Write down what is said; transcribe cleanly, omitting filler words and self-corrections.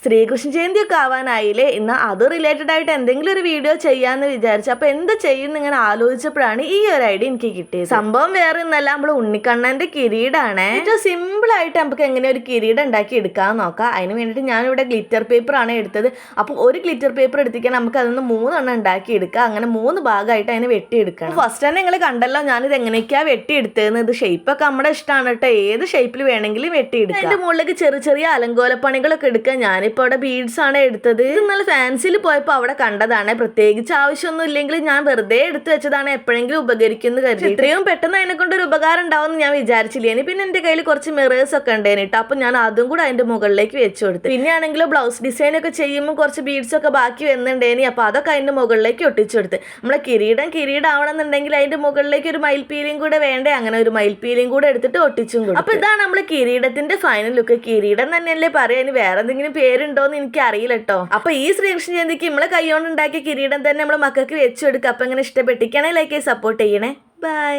ശ്രീകൃഷ്ണ ജയന്തിയൊക്കെ ആവാനായില്ലേ, എന്നാൽ അത് റിലേറ്റഡ് ആയിട്ട് എന്തെങ്കിലും ഒരു വീഡിയോ ചെയ്യാമെന്ന് വിചാരിച്ചു. അപ്പോൾ എന്ത് ചെയ്യുമെന്ന് ഇങ്ങനെ ആലോചിച്ചപ്പോഴാണ് ഈ ഒരു ഐഡിയ എനിക്ക് കിട്ടിയത്. സംഭവം വേറെ ഒന്നല്ല, നമ്മൾ ഉണ്ണിക്കണ്ണൻ്റെ കിരീടമാണ്. ഏറ്റവും സിമ്പിളായിട്ട് നമുക്ക് എങ്ങനെ ഒരു കിരീടം ഉണ്ടാക്കി എടുക്കാമെന്ന് നോക്കാം. അതിന് വേണ്ടിയിട്ട് ഞാനിവിടെ ഗ്ലിറ്റർ പേപ്പറാണ് എടുത്തത്. അപ്പോൾ ഒരു ഗ്ലിറ്റർ പേപ്പർ എടുത്തിക്കാൻ നമുക്ക് അതിന് 3 എണ്ണം ഉണ്ടാക്കി എടുക്കാം. അങ്ങനെ 3 ഭാഗമായിട്ട് അതിനെ വെട്ടിയെടുക്കണം. ഫസ്റ്റ് തന്നെ നിങ്ങൾ കണ്ടല്ലോ ഞാനിത് എങ്ങനെയൊക്കെയാണ് വെട്ടിയെടുത്തതെന്ന്. ഇത് ഷേപ്പൊക്കെ നമ്മുടെ ഇഷ്ടമാണ് കേട്ടോ, ഏത് ഷേപ്പിൽ വേണമെങ്കിലും വെട്ടിയെടുക്കാം. അതിൻ്റെ മുകളിലേക്ക് ചെറിയ ചെറിയ അലങ്കോലപ്പണികളൊക്കെ എടുക്കാൻ ഞാനിപ്പോൾ അവിടെ ബീഡ്സ് ആണ് എടുത്തത്. ഇത് നല്ല ഫാൻസിയിൽ പോയപ്പോൾ അവിടെ കണ്ടതാണ്. പ്രത്യേകിച്ച് ആവശ്യമൊന്നും ഇല്ലെങ്കിൽ ഞാൻ വെറുതെ എടുത്തു വെച്ചതാണ്, എപ്പോഴെങ്കിലും ഉപകരിക്കുന്നു കരുതി. ഇത്രയും പെട്ടെന്ന് അതിനെ കൊണ്ട് ഒരു ഉപകാരം ഉണ്ടാവും ഞാൻ വിചാരിച്ചില്ലേനി. പിന്നെ എൻ്റെ കയ്യിൽ കുറച്ച് മിറേഴ്സ് ഒക്കെ ഉണ്ടായിരുന്നു, അപ്പോൾ ഞാൻ അതും കൂടെ അതിൻ്റെ മുകളിലേക്ക് വെച്ചു കൊടുത്തു. പിന്നെ ആണെങ്കിലും ബ്ലൗസ് ഡിസൈൻ ഒക്കെ ചെയ്യുമ്പോൾ കുറച്ച് ബീഡ്സ് ഒക്കെ ബാക്കി വന്നിട്ടുണ്ടേനി, അപ്പോൾ അതൊക്കെ അതിൻ്റെ മുകളിലേക്ക് ഒട്ടിച്ചു കൊടുത്ത്. നമ്മളെ കിരീടം ആവണമെന്നുണ്ടെങ്കിൽ അതിൻ്റെ മുകളിലേക്ക് ഒരു മയിൽപ്പീലിയും കൂടെ വേണ്ടേ, അങ്ങനെ ഒരു മയിൽപ്പീലിയും കൂടെ എടുത്തിട്ട് ഒട്ടിച്ചും കൊടുത്തു. അപ്പോൾ ഇതാണ് നമ്മളെ കിരീടത്തിന്റെ ഫൈനൽ ലുക്ക്. കിരീടം തന്നെയല്ലേ പറയാ, ഇനി വേറെ എന്തെങ്കിലും പേരുണ്ടോന്ന് എനിക്ക് അറിയില്ല കേട്ടോ. അപ്പൊ ഈ ശ്രീകൃഷ്ണ ജയന്തിക്ക് നമ്മളെ കൈകൊണ്ട് ഉണ്ടാക്കിയ കിരീടം തന്നെ നമ്മളെ മക്കൾക്ക് വെച്ചു കൊടുക്കുക. അപ്പൊ ഇങ്ങനെ ഇഷ്ടപ്പെട്ടിരിക്കണേ ലൈക്ക് സപ്പോർട്ട് ചെയ്യണേ. ബൈ.